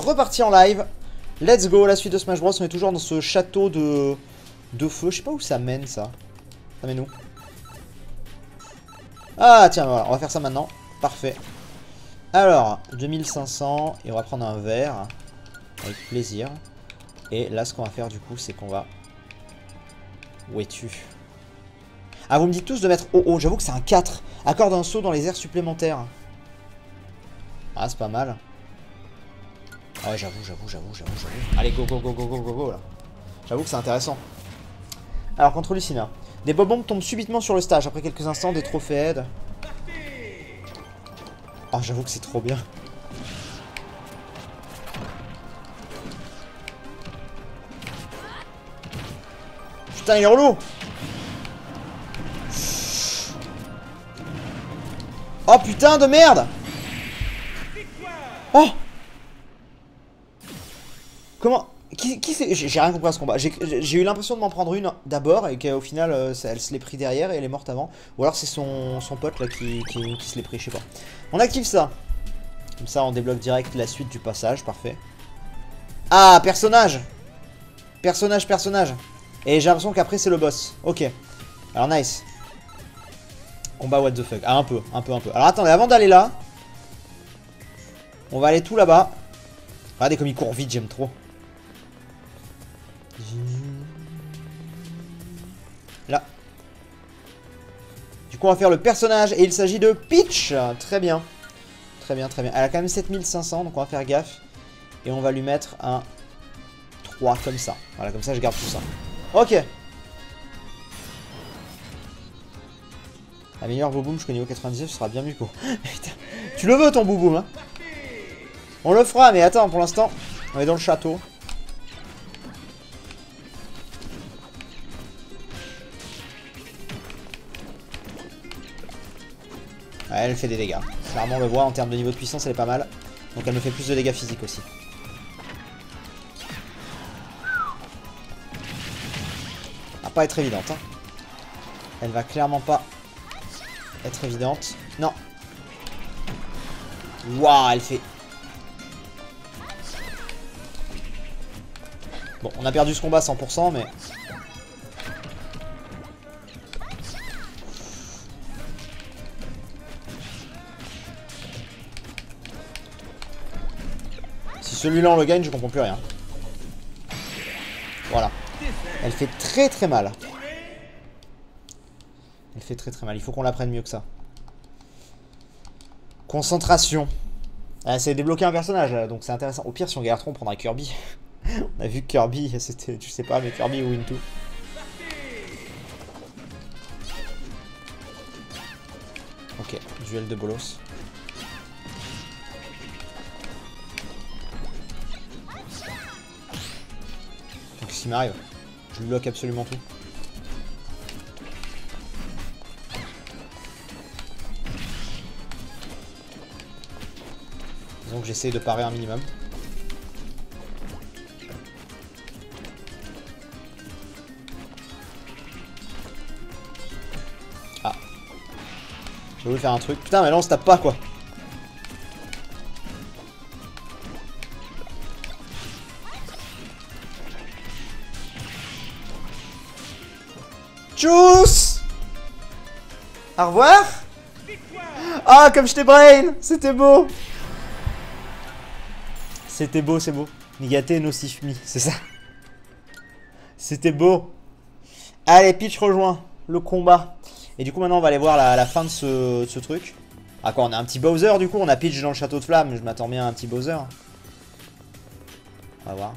reparti en live. Let's go, la suite de Smash Bros. On est toujours dans ce château de feu. Je sais pas où ça mène, ça. Ça mène où? Ah, tiens, voilà, on va faire ça maintenant. Parfait. Alors, 2500. Et on va prendre un verre. Avec plaisir. Et là, ce qu'on va faire, du coup, c'est qu'on va... Où es-tu? Ah, vous me dites tous de mettre OO. J'avoue que c'est un 4. Accorde un saut dans les airs supplémentaires. Ah, c'est pas mal. Ah ouais, j'avoue. Allez, go, là. J'avoue que c'est intéressant. Alors, contre Lucina. Des bob-bombs tombent subitement sur le stage. Après quelques instants, des trophées aident. Oh, j'avoue que c'est trop bien. Putain, il est relou. Oh, putain de merde. Oh. Comment... Qui c'est... J'ai rien compris à ce combat. J'ai eu l'impression de m'en prendre une d'abord et qu'au final, elle se l'est pris derrière et elle est morte avant. Ou alors c'est son pote là qui se l'est pris, je sais pas. On active ça. Comme ça, on débloque direct la suite du passage. Parfait. Ah, personnage. Personnage. Et j'ai l'impression qu'après, c'est le boss. Ok. Alors, nice. Combat what the fuck. Ah, un peu. Alors, attendez, avant d'aller là, on va aller tout là-bas. Regardez comme il court vite, j'aime trop. Là. Du coup, on va faire le personnage et il s'agit de Peach. Très bien. Elle a quand même 7500, donc on va faire gaffe. Et on va lui mettre un 3 comme ça. Voilà, comme ça, je garde tout ça. Ok. La meilleure Bouboum, je connais au 99, ce sera bien mieux qu'au... Putain. Tu le veux ton Bouboum, hein? On le fera, mais attends, pour l'instant, on est dans le château. Ouais, elle fait des dégâts. Clairement, on le voit, en termes de niveau de puissance, elle est pas mal. Donc elle me fait plus de dégâts physiques aussi. Elle va pas être évidente, hein. Elle va clairement pas être évidente. Non. Waouh, elle fait... Bon, on a perdu ce combat 100%, mais... Si celui-là on le gagne, je comprends plus rien. Voilà. Elle fait très mal. Elle fait très mal. Il faut qu'on la prenne mieux que ça. Concentration. Ah, c'est débloquer un personnage, là, donc c'est intéressant. Au pire, si on galère trop, on prendra Kirby. On a vu que Kirby, c'était, je sais pas, mais Kirby ou Into. Ok, duel de bolos. Donc s'il m'arrive, je bloque absolument tout. Donc j'essaie de parer un minimum. Ah. J'ai voulu faire un truc. Putain, mais là on se tape pas quoi. Tchuss. Au revoir. Ah, comme je t'ai brain. C'était beau. C'était beau, c'est beau. Nigate no sifmi, c'est ça. C'était beau. Allez, Peach rejoint le combat. Et du coup, maintenant, on va aller voir la fin de ce truc. Ah quoi, on a un petit Bowser, du coup. On a Peach dans le château de flammes. Je m'attends bien à un petit Bowser. On va voir.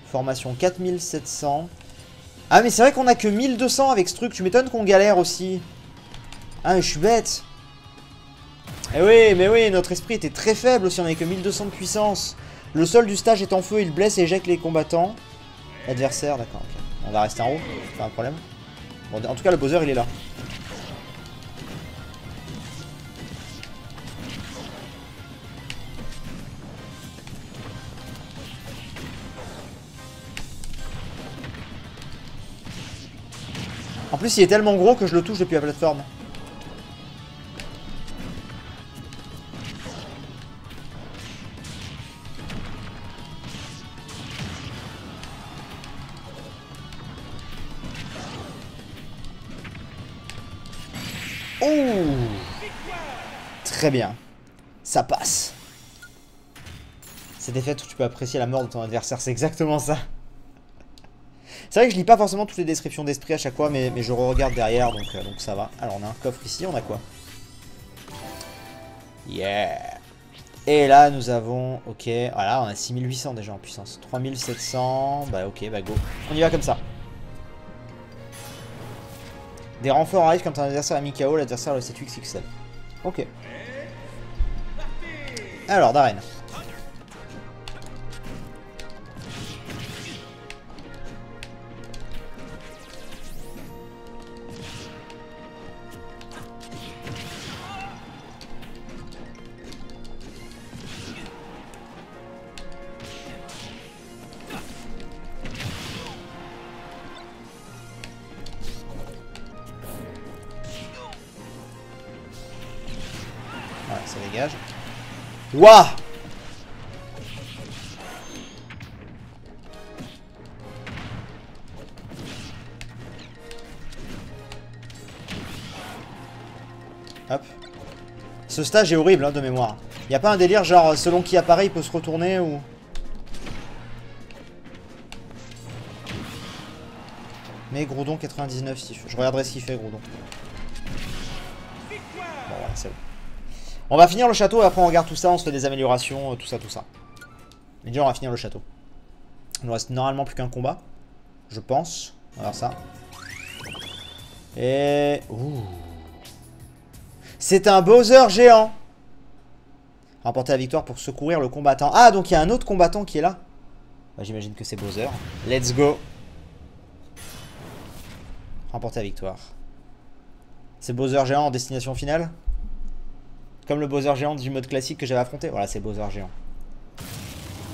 Formation 4700. Ah, mais c'est vrai qu'on a que 1200 avec ce truc. Tu m'étonnes qu'on galère aussi. Ah, mais je suis bête. Eh oui, mais oui, notre esprit était très faible aussi, on avait que 1200 de puissance. Le sol du stage est en feu, il blesse et éjecte les combattants. Adversaire, d'accord, ok. On va rester en haut, c'est pas un problème. Bon, en tout cas, le Bowser, il est là. En plus, il est tellement gros que je le touche depuis la plateforme. Oh! Très bien. Ça passe. Cette défaite où tu peux apprécier la mort de ton adversaire, c'est exactement ça. C'est vrai que je lis pas forcément toutes les descriptions d'esprit à chaque fois, mais je regarde derrière, donc ça va. Alors on a un coffre ici, on a quoi? Yeah! Et là nous avons, ok, voilà, on a 6800 déjà en puissance. 3700, bah ok, bah go. On y va comme ça. Des renforts arrivent quand un adversaire a mis KO, l'adversaire le statut XXL. Ok. Alors, Darren. Voilà, ça dégage. Waouh! Hop. Ce stage est horrible hein, de mémoire. Y a pas un délire genre selon qui apparaît il peut se retourner ou... Mais Groudon 99 si je regarderai ce qu'il fait Groudon. Bon voilà c'est bon. On va finir le château et après on regarde tout ça, on se fait des améliorations, tout ça. Mais déjà on va finir le château. Il nous reste normalement plus qu'un combat. Je pense. On va voir ça. Et... Ouh. C'est un Bowser géant. Remporter la victoire pour secourir le combattant. Ah donc il y a un autre combattant qui est là. Bah, j'imagine que c'est Bowser. Let's go. Remporter la victoire. C'est Bowser géant en destination finale. Comme le Bowser géant du mode classique que j'avais affronté. Voilà, c'est Bowser géant.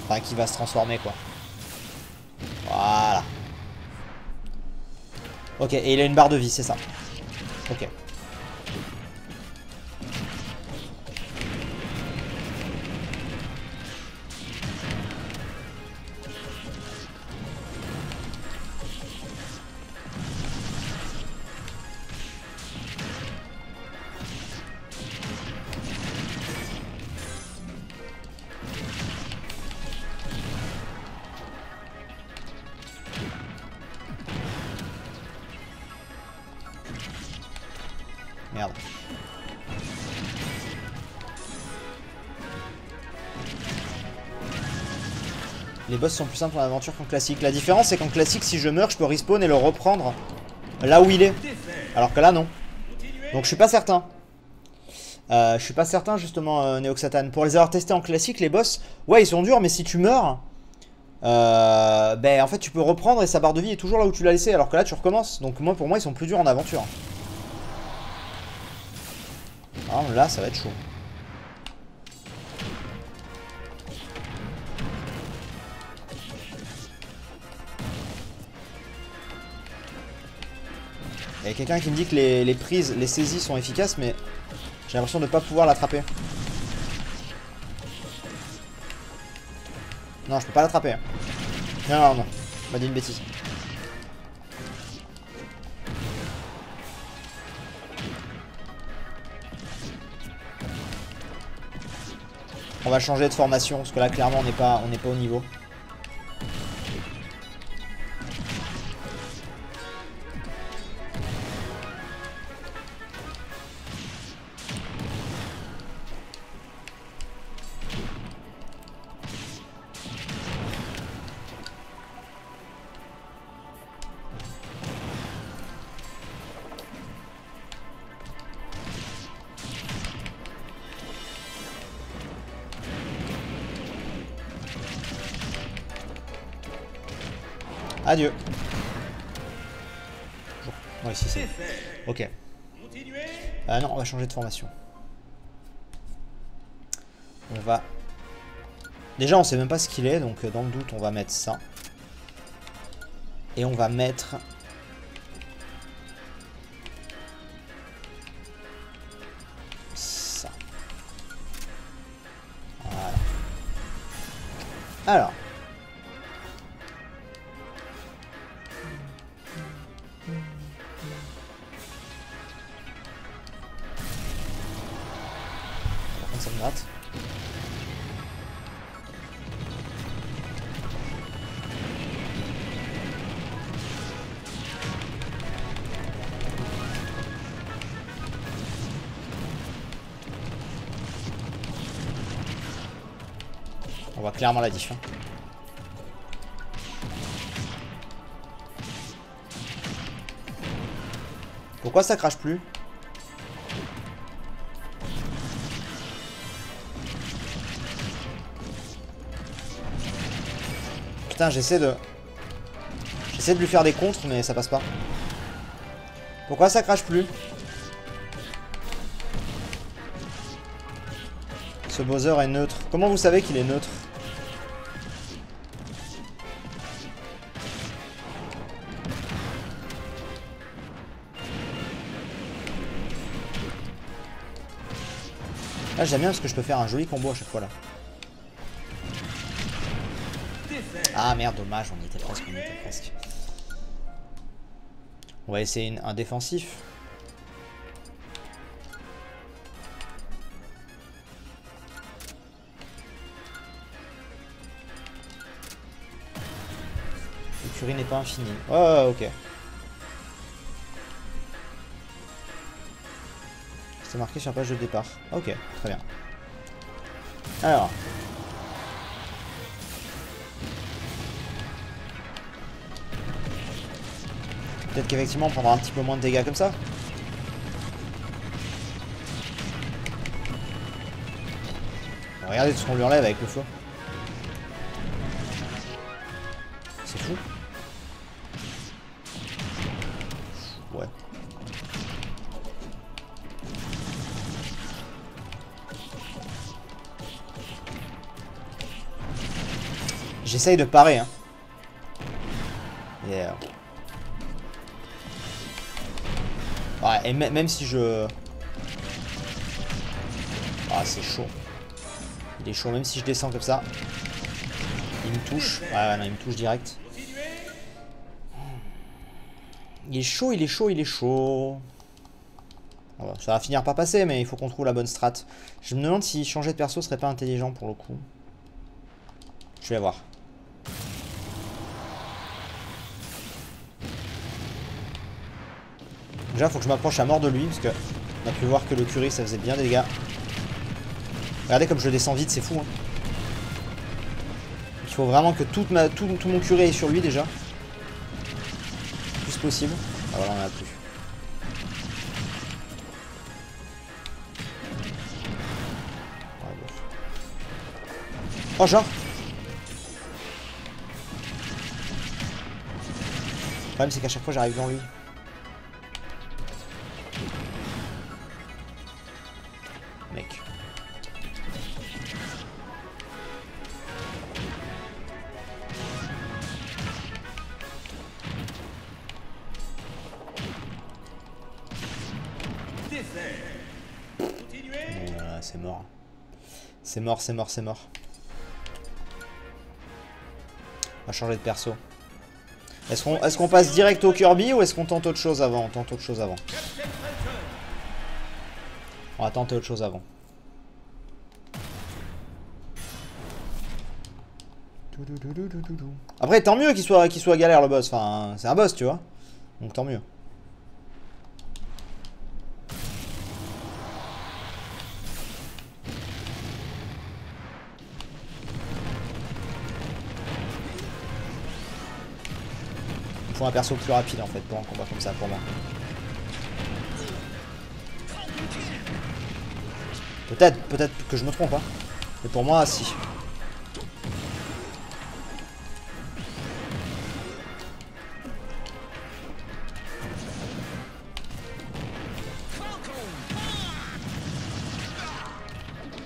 Enfin, qui va se transformer, quoi. Voilà. Ok, et il a une barre de vie, c'est ça. Ok. Merde. Les boss sont plus simples en aventure qu'en classique. La différence, c'est qu'en classique, si je meurs, je peux respawn et le reprendre là où il est. Alors que là, non. Donc je suis pas certain. Je suis pas certain, justement, Neoxatan. Pour les avoir testés en classique, les boss, ouais, ils sont durs, mais si tu meurs, ben en fait, tu peux reprendre et sa barre de vie est toujours là où tu l'as laissé. Alors que là, tu recommences. Donc moi, pour moi, ils sont plus durs en aventure. Ah, là, ça va être chaud. Il y a quelqu'un qui me dit que les prises, les saisies sont efficaces, mais j'ai l'impression de ne pas pouvoir l'attraper. Non, je peux pas l'attraper. Non. M'a dit une bêtise. On va changer de formation, parce que là, clairement, on n'est pas au niveau. Adieu. Ouais, ici c'est. Ok. Non, on va changer de formation. On va. Déjà, on sait même pas ce qu'il est, donc dans le doute, on va mettre ça. Et on va mettre. Ça. Voilà. Alors. me gratte. On voit clairement la diff. Hein. Pourquoi ça crache plus? Putain, j'essaie de lui faire des contres, mais ça passe pas. Pourquoi ça crache plus? Ce Bowser est neutre. Comment vous savez qu'il est neutre? Là j'aime bien parce que je peux faire un joli combo à chaque fois là. Ah merde, dommage, on y était presque, On va essayer un défensif. L'écurie n'est pas infinie. Oh ok. C'est marqué sur la page de départ. Ok, très bien. Alors. Peut-être qu'effectivement on prendra un petit peu moins de dégâts comme ça. Regardez tout ce qu'on lui enlève avec le feu. C'est fou. Ouais. J'essaye de parer, hein. Yeah. Ouais, et même si je... Ah, c'est chaud. Il est chaud, même si je descends comme ça. Il me touche. Ouais, non, il me touche direct. Il est chaud, il est chaud, il est chaud. Voilà, ça va finir par passer, mais il faut qu'on trouve la bonne strat. Je me demande si changer de perso serait pas intelligent pour le coup. Je vais voir. Déjà, faut que je m'approche à mort de lui, parce que on a pu voir que le curry, ça faisait bien des dégâts. Regardez comme je descends vite, c'est fou. Hein. Il faut vraiment que tout mon curry est sur lui déjà. Le plus possible. Ah voilà, on en a plus. Oh, genre. Le problème, c'est qu'à chaque fois, j'arrive dans lui. Mec. C'est mort. C'est mort, c'est mort, c'est mort. On va changer de perso. Est-ce qu'on passe direct au Kirby ou est-ce qu'on tente autre chose avant? On tente autre chose avant. On va tenter autre chose avant. Après, tant mieux qu'il soit galère le boss. Enfin, c'est un boss, tu vois. Donc tant mieux. Il faut un perso plus rapide en fait pour un combat comme ça pour moi. Peut-être que je me trompe, hein. Mais pour moi, si.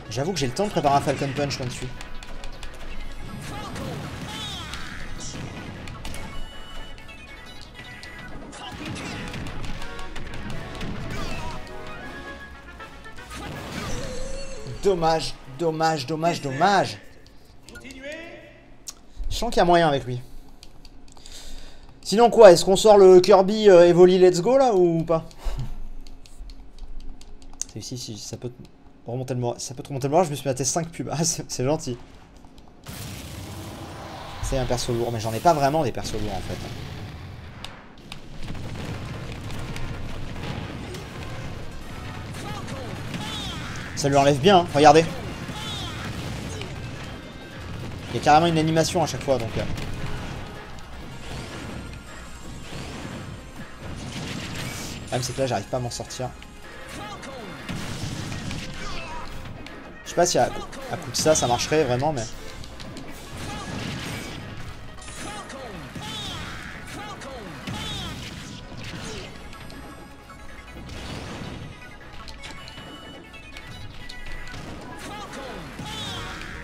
J'avoue que j'ai le temps de préparer un Falcon Punch là-dessus. Dommage, dommage, dommage, dommage. Je sens qu'il y a moyen avec lui. Sinon quoi, est-ce qu'on sort le Kirby Evoli Let's Go là ou pas? C'est ici, si ça peut... Remonter le moral. Ça peut te remonter le moral, je me suis maté 5 pubs. Ah, c'est gentil. C'est un perso lourd, mais j'en ai pas vraiment des persos lourds en fait. Ça lui enlève bien, hein. Regardez. Il y a carrément une animation à chaque fois donc. Le problème c'est que là j'arrive pas à m'en sortir. Je sais pas si à coup de ça marcherait vraiment mais.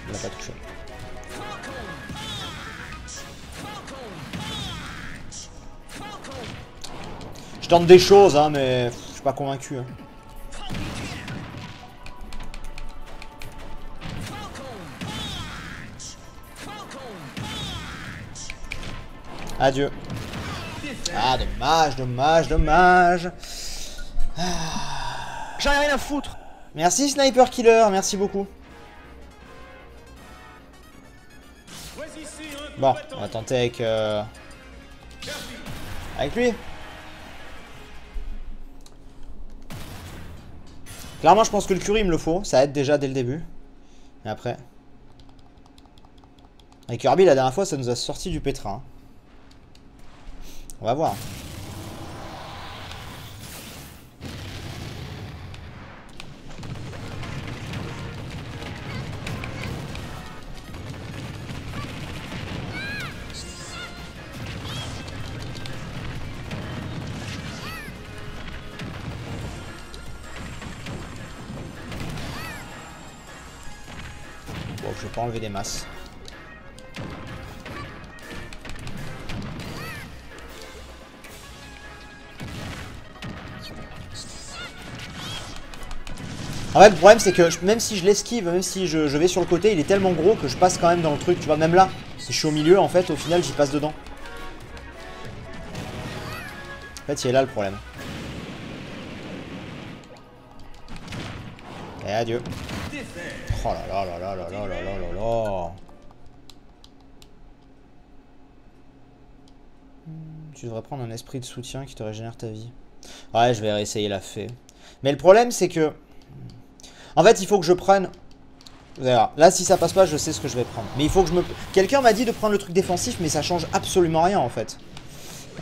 Il l'a pas touché. Je tente des choses hein mais je suis pas convaincu hein. Adieu. Ah dommage, dommage, dommage. J'en ai rien à foutre. Merci Sniper Killer, merci beaucoup. Bon, on va tenter avec lui. Clairement je pense que le curry il me le faut, ça aide déjà dès le début. Et après. Avec Kirby la dernière fois ça nous a sorti du pétrin. On va voir. Bon, je vais pas enlever des masses. En fait, le problème c'est que même si je l'esquive, même si je vais sur le côté, il est tellement gros que je passe quand même dans le truc. Tu vois, même là, si je suis au milieu, en fait, au final, j'y passe dedans. En fait, il est là le problème. Et adieu. Oh là là là là là là là là là là. Tu devrais prendre un esprit de soutien qui te régénère ta vie. Ouais, je vais réessayer la fée. Mais le problème c'est que... En fait, il faut que je prenne... Vous allez voir. Là, si ça passe pas, je sais ce que je vais prendre. Mais il faut que je me... Quelqu'un m'a dit de prendre le truc défensif, mais ça change absolument rien, en fait.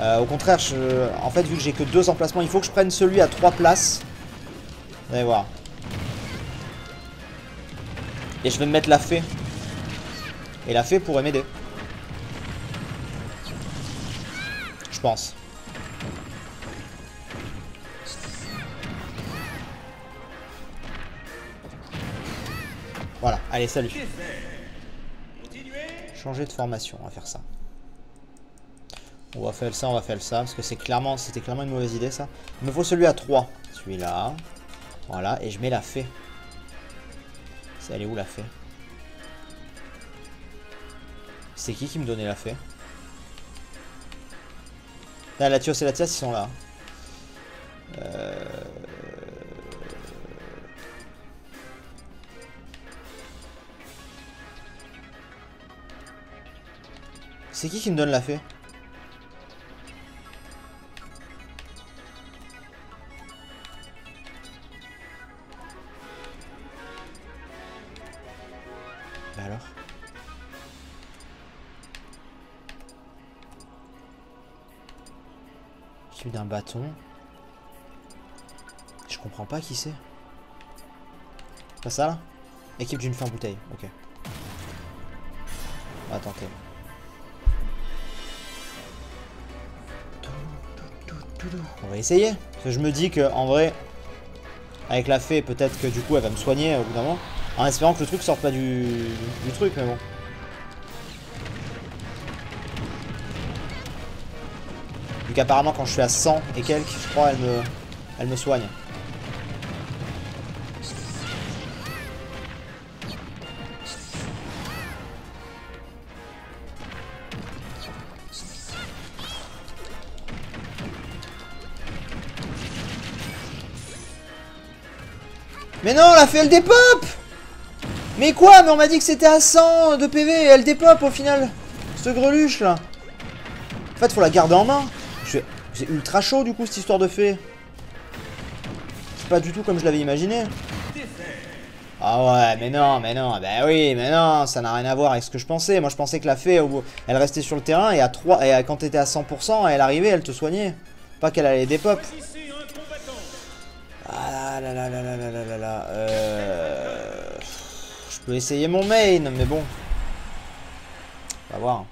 Au contraire, en fait, vu que j'ai que 2 emplacements, il faut que je prenne celui à 3 places. Vous allez voir. Et je vais me mettre la fée. Et la fée pourrait m'aider. Je pense. Voilà, allez, salut. Changer de formation, on va faire ça. On va faire ça, on va faire ça, parce que c'était clairement une mauvaise idée ça. Il me faut celui à 3. Celui-là. Voilà, et je mets la fée. C'est allé où la fée? C'est qui me donnait la fée? Là, Latios et Latias, ils sont là. C'est qui me donne la fée? Bah alors? Celui d'un bâton. Je comprends pas qui c'est. Pas ça là? Équipe d'une fin bouteille, ok. On va tenter. On va essayer. Parce que je me dis que en vrai, avec la fée, peut-être que du coup elle va me soigner au bout d'un moment. En espérant que le truc sorte pas du truc, mais bon. Vu qu'apparemment quand je suis à 100 et quelques, je crois elle me soigne. Mais non, la fée, elle dépop. Mais quoi? Mais on m'a dit que c'était à 100 de PV et elle dépop au final. Cette greluche là. En fait, faut la garder en main. C'est ultra chaud du coup cette histoire de fée. C'est pas du tout comme je l'avais imaginé. Ah ouais, mais non, bah oui, mais non, ça n'a rien à voir avec ce que je pensais. Moi je pensais que la fée, elle restait sur le terrain et, quand t'étais à 100%, elle arrivait, elle te soignait. Pas qu'elle allait dépop. Ah là là là là là là là là. Je peux essayer mon main, mais bon. On va voir.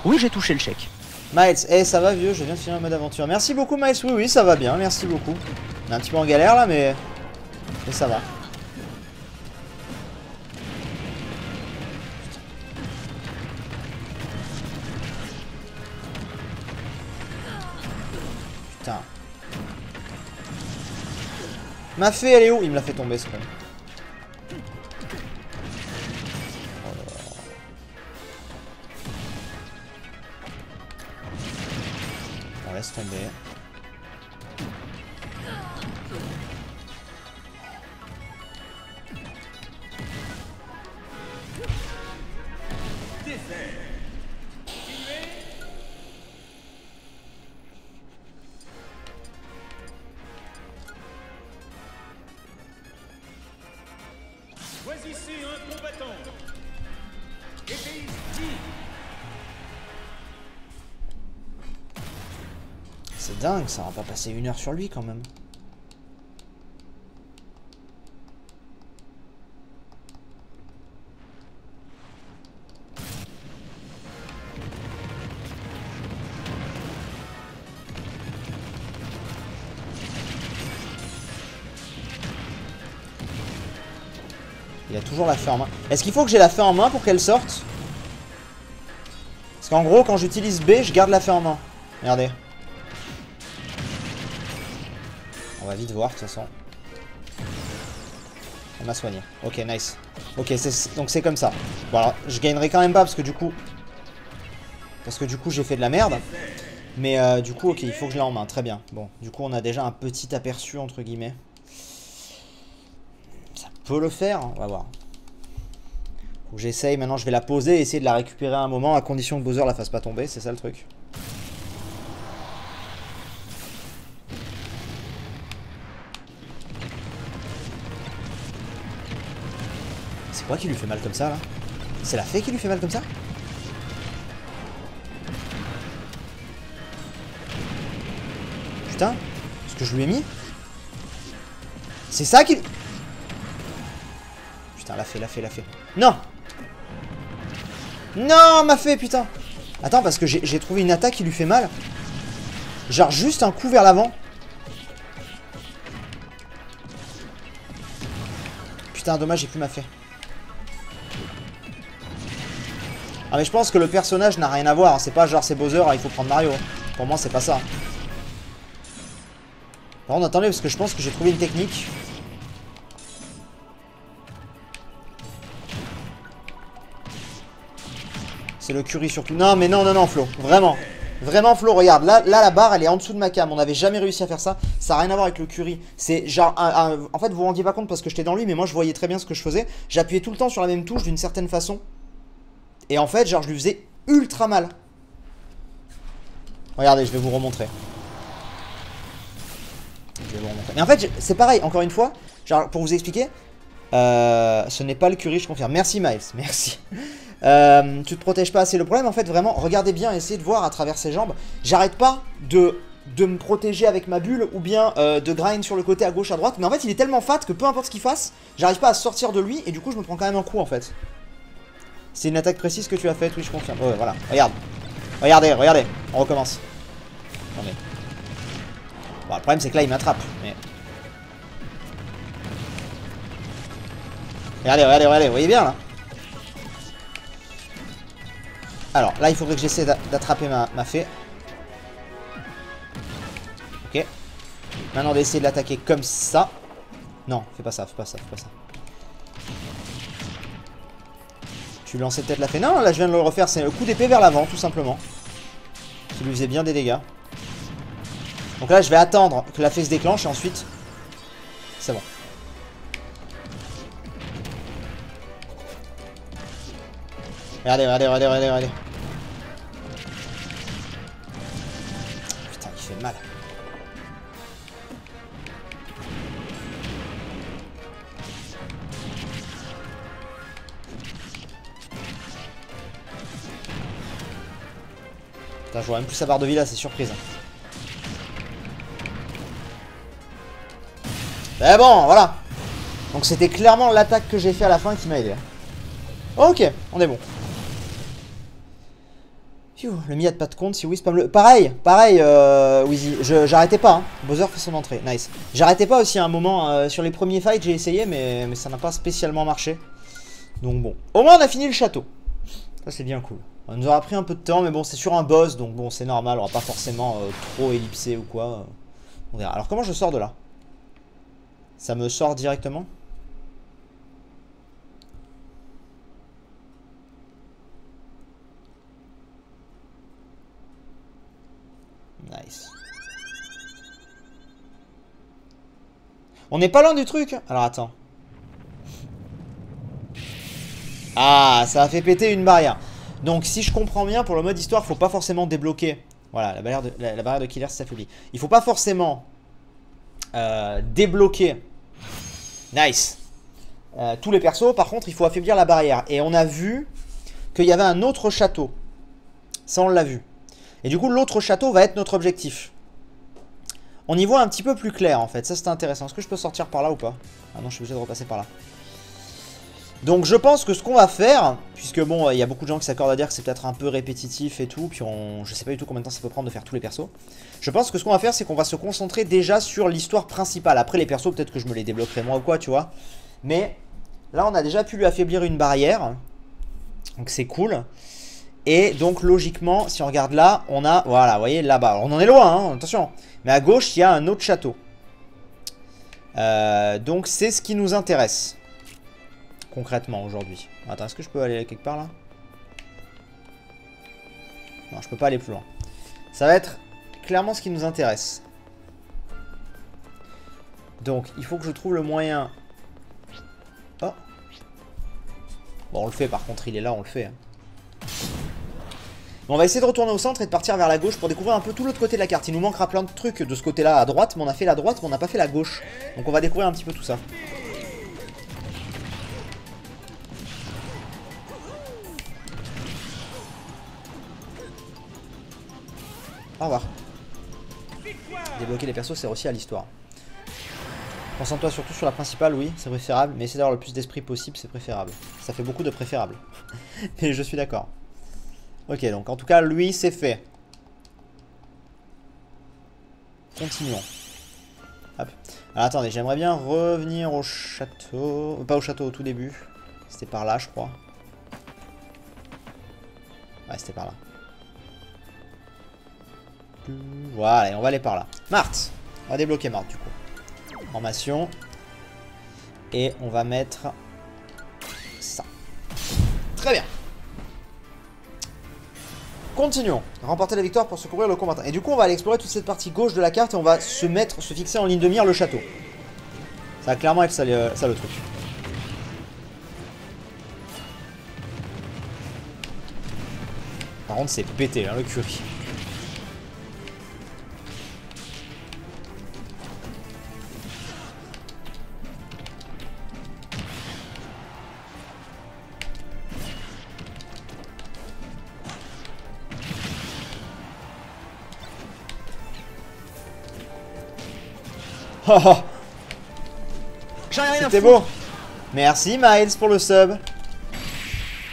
Oui, j'ai touché le chèque. Miles, eh ça va vieux, je viens de finir le mode aventure. Merci beaucoup Miles, oui ça va bien, merci beaucoup. On est un petit peu en galère là mais ça va. Putain. Ma fée elle est où? Il me l'a fait tomber ce con. On laisse tomber. Choisissez un combattant. C'est dingue, ça va pas passer 1 heure sur lui quand même. Il a toujours la fée en main. Est-ce qu'il faut que j'ai la fée en main pour qu'elle sorte? Parce qu'en gros, quand j'utilise B, je garde la fée en main. Regardez. On va vite voir, de toute façon. On m'a soigné. Ok, nice. Ok, donc c'est comme ça. Bon, alors, je gagnerai quand même pas parce que du coup... j'ai fait de la merde. Mais du coup, ok, il faut que je l'ai en main. Très bien. Bon, du coup, on a déjà un petit aperçu, entre guillemets. Ça peut le faire, hein. On va voir. Faut que j'essaye. Maintenant, je vais la poser et essayer de la récupérer à un moment, à condition que Bowser la fasse pas tomber. C'est ça le truc. C'est quoi qui lui fait mal comme ça, là? C'est la fée qui lui fait mal comme ça? Putain, ce que je lui ai mis? C'est ça qui... Putain, la fée. Non! Non, ma fée, putain! Attends, parce que j'ai trouvé une attaque qui lui fait mal. Genre juste un coup vers l'avant. Putain, dommage, j'ai plus ma fée. Ah mais je pense que le personnage n'a rien à voir, hein. C'est pas genre c'est Bowser, il faut prendre Mario. Pour moi c'est pas ça. Par contre attendez parce que je pense que j'ai trouvé une technique. C'est le curry surtout. Non mais non Flo, vraiment. Vraiment Flo, regarde, là la barre elle est en dessous de ma cam, on n'avait jamais réussi à faire ça. Ça n'a rien à voir avec le curry. C'est genre, en fait vous vous rendiez pas compte parce que j'étais dans lui, mais moi je voyais très bien ce que je faisais. J'appuyais tout le temps sur la même touche d'une certaine façon. Et en fait, genre, je lui faisais ultra mal. Regardez, je vais vous remontrer. Mais en fait, c'est pareil, encore une fois, genre, pour vous expliquer, ce n'est pas le curry, je confirme. Merci, Miles, merci. Tu te protèges pas assez. Le problème, en fait, vraiment, regardez bien, essayez de voir à travers ses jambes. J'arrête pas de me protéger avec ma bulle ou bien de grind sur le côté à gauche, à droite. Mais en fait, il est tellement fat que peu importe ce qu'il fasse, j'arrive pas à sortir de lui et du coup, je me prends quand même un coup, en fait. C'est une attaque précise que tu as faite, oui je confirme. Ouais voilà, regarde. Regardez, on recommence. Attendez. Bon le problème c'est que là il m'attrape, mais... Regardez, vous voyez bien là. Alors là il faudrait que j'essaie d'attraper ma fée. Ok. Maintenant d'essayer de l'attaquer comme ça. Non, fais pas ça. Je lui lançais peut-être la fée. Non, là je viens de le refaire. C'est le coup d'épée vers l'avant, tout simplement. Qui lui faisait bien des dégâts. Donc là, je vais attendre que la fée se déclenche et ensuite... C'est bon. Regardez, regardez, regardez, regardez, regardez. Putain, il fait mal. Putain, je vois même plus sa barre de vie là, c'est surprise. Mais bon, voilà. Donc c'était clairement l'attaque que j'ai fait à la fin qui m'a aidé. Ok, on est bon. Phew, le mi a pas de compte, si oui, spam le... Pareil, Wheezy, j'arrêtais pas, hein. Bowser fait son entrée, nice. J'arrêtais pas aussi à un moment, sur les premiers fights j'ai essayé, mais ça n'a pas spécialement marché. Donc bon, au moins on a fini le château. Ça c'est bien cool. On nous aura pris un peu de temps, mais bon c'est sur un boss, donc bon c'est normal, on va pas forcément trop ellipser ou quoi. On verra. Alors comment je sors de là? Ça me sort directement? Nice. On n'est pas loin du truc. Alors attends. Ah, ça a fait péter une barrière. Donc si je comprends bien, pour le mode histoire, faut pas forcément débloquer. Voilà, la barrière de killer s'affaiblit. Il faut pas forcément débloquer. Nice. Tous les persos, par contre, il faut affaiblir la barrière. Et on a vu qu'il y avait un autre château. Ça, on l'a vu. Et du coup, l'autre château va être notre objectif. On y voit un petit peu plus clair, en fait. Ça, c'est intéressant. Est-ce que je peux sortir par là ou pas? Ah non, je suis obligé de repasser par là. Donc, je pense que ce qu'on va faire, puisque bon, il y a beaucoup de gens qui s'accordent à dire que c'est peut-être un peu répétitif et tout, puis je sais pas du tout combien de temps ça peut prendre de faire tous les persos. Je pense que ce qu'on va faire, c'est qu'on va se concentrer déjà sur l'histoire principale. Après, les persos, peut-être que je me les débloquerai moi ou quoi, tu vois. Mais là, on a déjà pu lui affaiblir une barrière. Donc, c'est cool. Et donc logiquement, si on regarde là, on a, voilà, vous voyez, là-bas. On en est loin, hein, attention. Mais à gauche, il y a un autre château. Donc c'est ce qui nous intéresse. Concrètement, aujourd'hui. Attends, est-ce que je peux aller quelque part, là? Non, je peux pas aller plus loin. Ça va être clairement ce qui nous intéresse. Donc, il faut que je trouve le moyen... Oh. Bon, on le fait, par contre, il est là, on le fait, hein. On va essayer de retourner au centre et de partir vers la gauche pour découvrir un peu tout l'autre côté de la carte. Il nous manquera plein de trucs de ce côté-là à droite, mais on a fait la droite, mais on n'a pas fait la gauche. Donc on va découvrir un petit peu tout ça. Au revoir. Débloquer les persos sert aussi à l'histoire. Concentre-toi surtout sur la principale, oui, c'est préférable, mais essaie d'avoir le plus d'esprit possible, c'est préférable. Ça fait beaucoup de préférable. Mais je suis d'accord. Ok, donc en tout cas, lui, c'est fait. Continuons. Hop. Alors attendez, j'aimerais bien revenir au château. Pas au château, au tout début. C'était par là, je crois. Ouais, c'était par là. Voilà, et on va aller par là. Marthe. On va débloquer Marthe, du coup. Formation. Et on va mettre ça. Très bien. Continuons. Remporter la victoire pour secourir le combattant. Et du coup, on va aller explorer toute cette partie gauche de la carte et on va se fixer en ligne de mire le château. Ça va clairement être ça le truc. Par contre, c'est pété, hein, le curry. C'était beau. Merci Miles pour le sub.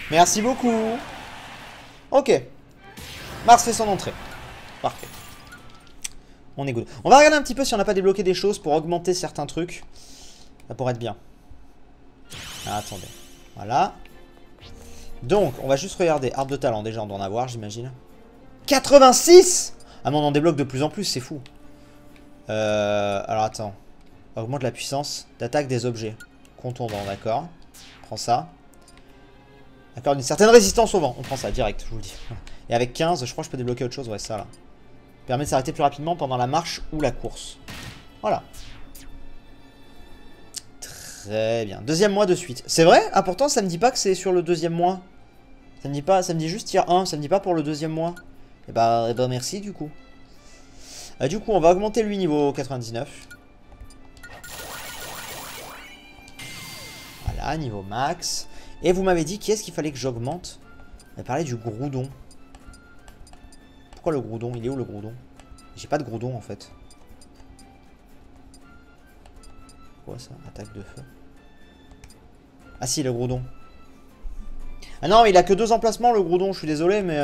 Merci beaucoup. Ok. Mars fait son entrée. Parfait. On est good. On va regarder un petit peu si on n'a pas débloqué des choses pour augmenter certains trucs. Ça pourrait être bien. Ah, attendez. Voilà. Donc, on va juste regarder. Arbre de talent, déjà, on doit en avoir, j'imagine. 86! Ah, mais on en débloque de plus en plus, c'est fou. Alors, attends. Augmente la puissance d'attaque des objets. Contondant, d'accord. Prends ça. Accorde une certaine résistance au vent. On prend ça direct, je vous le dis. Et avec 15, je crois que je peux débloquer autre chose. Ouais, ça là. Permet de s'arrêter plus rapidement pendant la marche ou la course. Voilà. Très bien. Deuxième mois de suite. C'est vrai? Ah, pourtant, ça me dit pas que c'est sur le deuxième mois. Ça me dit pas, ça me dit juste tier 1. Ça me dit pas pour le deuxième mois. Et bah merci du coup. Du coup, on va augmenter lui niveau 99. Voilà, niveau max. Et vous m'avez dit, qui est-ce qu'il fallait que j'augmente? On a parlé du Groudon. Pourquoi le Groudon? Il est où le Groudon? J'ai pas de Groudon en fait. Quoi ça? Attaque de feu. Ah si, le Groudon. Ah non, il a que 2 emplacements le Groudon, je suis désolé, mais...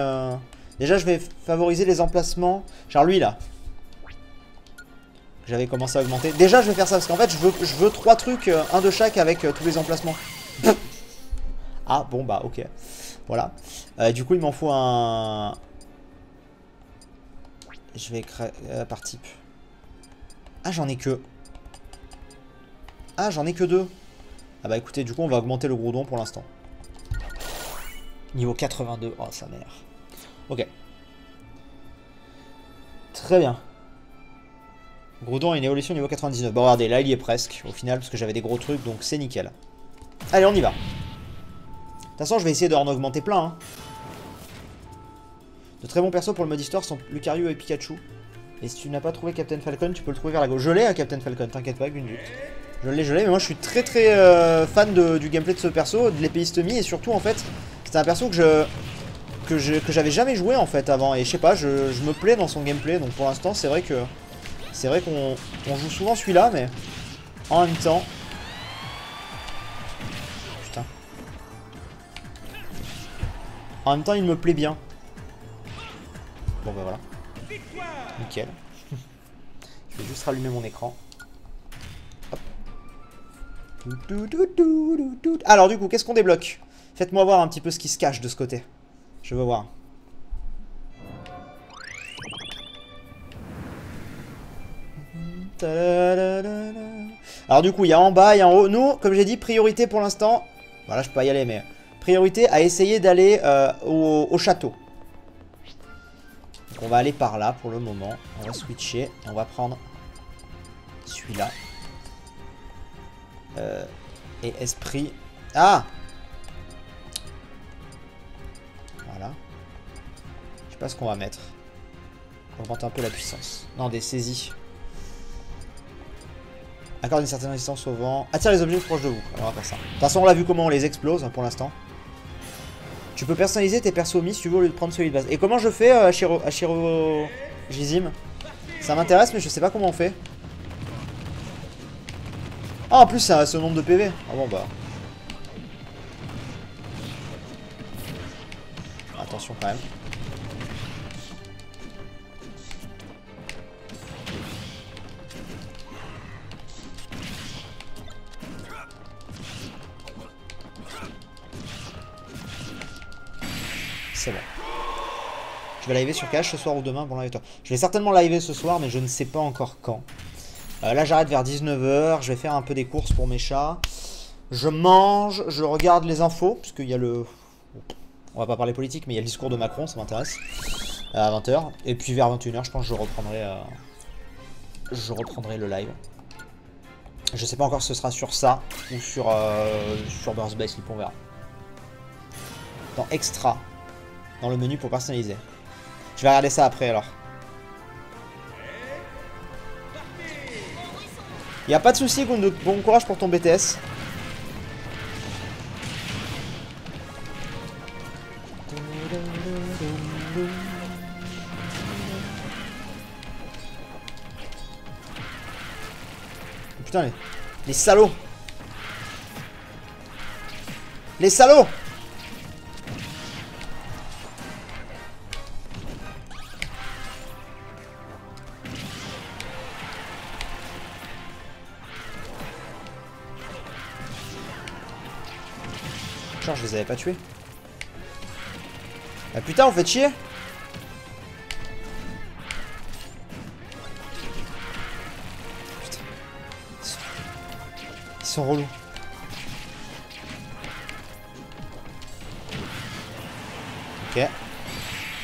Déjà, je vais favoriser les emplacements. Genre lui là. J'avais commencé à augmenter. Déjà, je vais faire ça parce qu'en fait, je veux 3 trucs, un de chaque avec tous les emplacements. Ah, bon, bah, ok. Voilà. Du coup, il m'en faut un... Je vais créer par type. Ah, j'en ai que... Ah, j'en ai que 2. Ah bah, écoutez, du coup, on va augmenter le Groudon pour l'instant. Niveau 82. Oh, sa mère. Ok. Très bien. Groudon, une évolution niveau 99. Bon, regardez, là, il y est presque, au final, parce que j'avais des gros trucs, donc c'est nickel. Allez, on y va. De toute façon, je vais essayer d'en augmenter plein. Hein. De très bons persos pour le mode histoire sont Lucario et Pikachu. Et si tu n'as pas trouvé Captain Falcon, tu peux le trouver vers la gauche. Je l'ai, à Captain Falcon, t'inquiète pas, une doute. Je l'ai, mais moi, je suis très fan du gameplay de ce perso, de l'épéistemie, et surtout, en fait, c'est un perso que j'avais jamais joué, en fait, avant. Et je sais pas, je me plais dans son gameplay, donc pour l'instant, c'est vrai qu'on joue souvent celui-là, mais en même temps... Putain. En même temps, il me plaît bien. Bon, bah voilà. Nickel. Je vais juste rallumer mon écran. Hop. Alors, du coup, qu'est-ce qu'on débloque? Faites-moi voir un petit peu ce qui se cache de ce côté. Je veux voir. Alors du coup, il y a en bas et en haut. Nous, comme j'ai dit, priorité pour l'instant. Voilà, je peux pas y aller, mais priorité à essayer d'aller au château. Donc on va aller par là pour le moment. On va switcher. On va prendre celui-là. Et esprit. Ah! Voilà. Je sais pas ce qu'on va mettre. On augmente un peu la puissance. Non, des saisies. Accorde une certaine résistance au vent. Attire les objets proches de vous. Alors on va faire ça. De toute façon, on l'a vu comment on les explose pour l'instant. Tu peux personnaliser tes persos mis si tu veux au lieu de prendre celui de base. Et comment je fais à Shiro Jizim? Ça m'intéresse, mais je sais pas comment on fait. Ah, en plus, c'est ce nombre de PV. Ah bon, bah. Attention quand même. C'est bon. Je vais liver sur Cash ce soir ou demain pour live toi. Je vais certainement liver ce soir, mais je ne sais pas encore quand. Là, j'arrête vers 19 h. Je vais faire un peu des courses pour mes chats. Je mange, je regarde les infos, parce qu'il y a le... On va pas parler politique, mais il y a le discours de Macron, ça m'intéresse. À 20 h. Et puis vers 21 h, je pense que je reprendrai le live. Je sais pas encore si ce sera sur ça ou sur Burst Bay Slip, on verra. Dans Extra, dans le menu pour personnaliser. Je vais regarder ça après alors. Y a pas de soucis, bon courage pour ton BTS. Putain, les salauds. Les salauds. Genre, je les avais pas tués. Ah putain, on fait chier. Putain. Ils sont relous. Ok.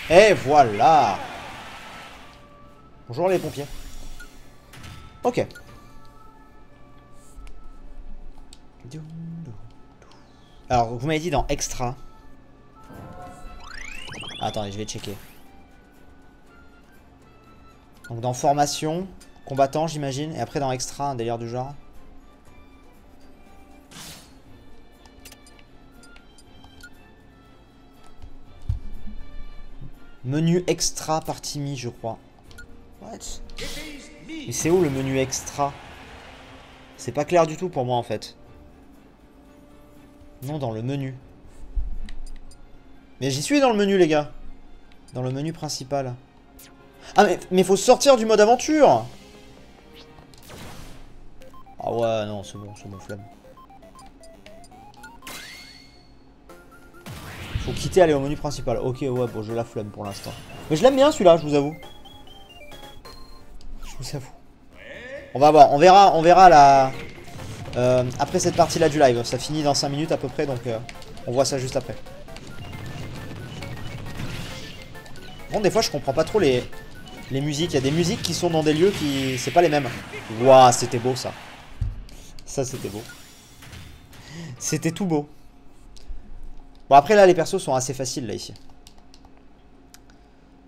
Et voilà. Bonjour les pompiers. Ok. Alors, vous m'avez dit dans extra. Attendez, je vais checker. Donc dans formation, combattant j'imagine, et après dans extra, un délire du genre. Menu extra partie mi, je crois. What? Mais c'est où le menu extra? C'est pas clair du tout pour moi en fait. Non, dans le menu. Mais j'y suis dans le menu les gars. Dans le menu principal. Ah mais faut sortir du mode aventure. Ah ouais non c'est bon flemme. Faut quitter aller au menu principal. Ok ouais bon je la flemme pour l'instant. Mais je l'aime bien celui-là je vous avoue. Je vous avoue. On va voir, on verra la... après cette partie là du live. Ça finit dans 5 minutes à peu près donc on voit ça juste après. Bon des fois je comprends pas trop les musiques, il y a des musiques qui sont dans des lieux qui... c'est pas les mêmes. Waouh, c'était beau ça. Ça c'était beau. C'était tout beau. Bon après là les persos sont assez faciles là ici.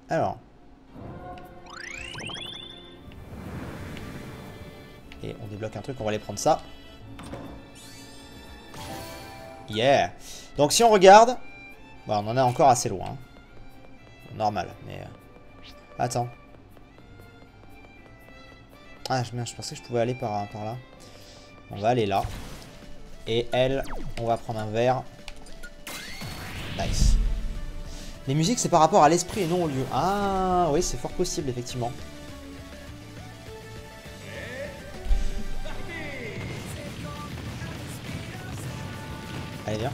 Alors. Et on débloque un truc, on va aller prendre ça. Yeah. Donc si on regarde... Bon on en est encore assez loin. Normal, mais... Attends. Ah, je pensais que je pouvais aller par là. On va aller là. Et elle, on va prendre un verre. Nice. Les musiques, c'est par rapport à l'esprit et non au lieu. Ah, oui, c'est fort possible, effectivement. Allez, viens.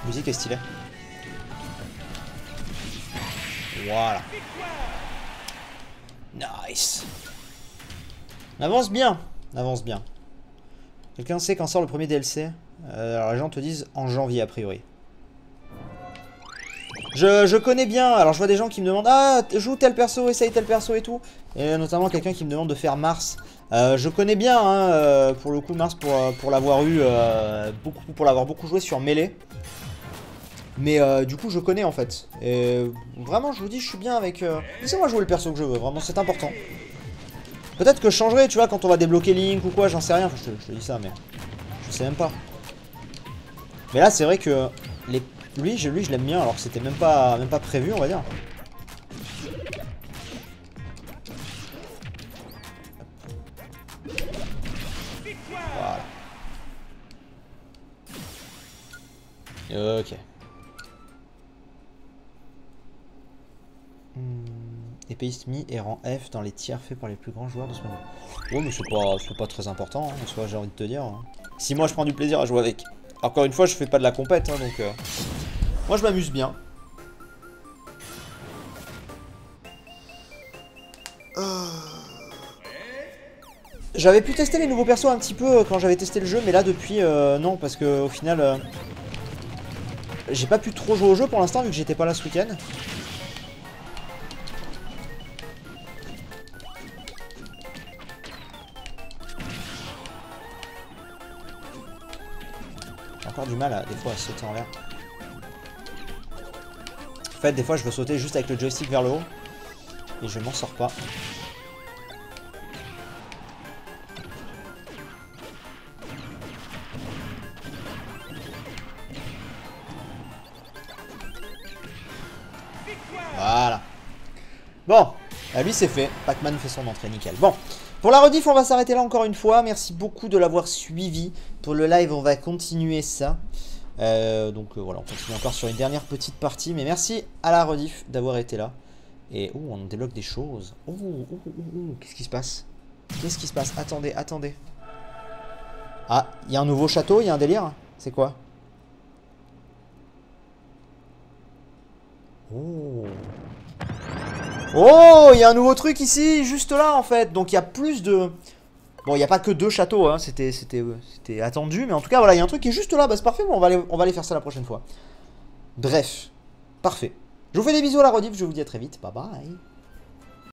Musique est stylée. Voilà. Nice. On avance bien. On avance bien. Quelqu'un sait quand sort le premier DLC? Alors les gens te disent en janvier a priori. Je connais bien. Alors je vois des gens qui me demandent ah joue tel perso, essaye tel perso et tout. Et notamment quelqu'un qui me demande de faire Mars. Je connais bien hein, pour le coup Mars pour l'avoir eu pour l'avoir beaucoup joué sur Melee. Mais du coup je connais en fait. Et vraiment je vous dis je suis bien avec... Laissez-moi jouer le perso que je veux, vraiment c'est important. Peut-être que je changerai tu vois quand on va débloquer Link ou quoi, j'en sais rien. Enfin, je te dis ça mais je sais même pas. Mais là c'est vrai que lui je l'aime bien alors que c'était même pas prévu on va dire. Voilà. Ok. Épéiste Mi et rang F dans les tiers faits par les plus grands joueurs de ce moment. Ouais mais c'est pas très important hein, en soi j'ai envie de te dire. Hein. Si moi je prends du plaisir à jouer avec. Encore une fois je fais pas de la compète hein, donc moi je m'amuse bien. J'avais pu tester les nouveaux persos un petit peu quand j'avais testé le jeu mais là depuis non parce que au final j'ai pas pu trop jouer au jeu pour l'instant vu que j'étais pas là ce week-end. Encore du mal des fois à sauter en l'air. En fait des fois je veux sauter juste avec le joystick vers le haut et je m'en sors pas. Voilà. Bon, lui c'est fait. Pac-Man fait son entrée, nickel. Bon, pour la rediff, on va s'arrêter là encore une fois. Merci beaucoup de l'avoir suivi. Pour le live, on va continuer ça. Donc voilà, on continue encore sur une dernière petite partie. Mais merci à la rediff d'avoir été là. Et oh, on débloque des choses. Oh, qu'est-ce qui se passe? Qu'est-ce qui se passe? Attendez, attendez. Ah, il y a un nouveau château, il y a un délire. C'est quoi? Oh. Oh, il y a un nouveau truc ici, juste là en fait. Donc il y a plus de... Bon, il n'y a pas que 2 châteaux, hein. C'était attendu. Mais en tout cas, voilà, il y a un truc qui est juste là. Bah, c'est parfait, bon, on va aller faire ça la prochaine fois. Bref, parfait. Je vous fais des bisous à la rediff, je vous dis à très vite. Bye bye.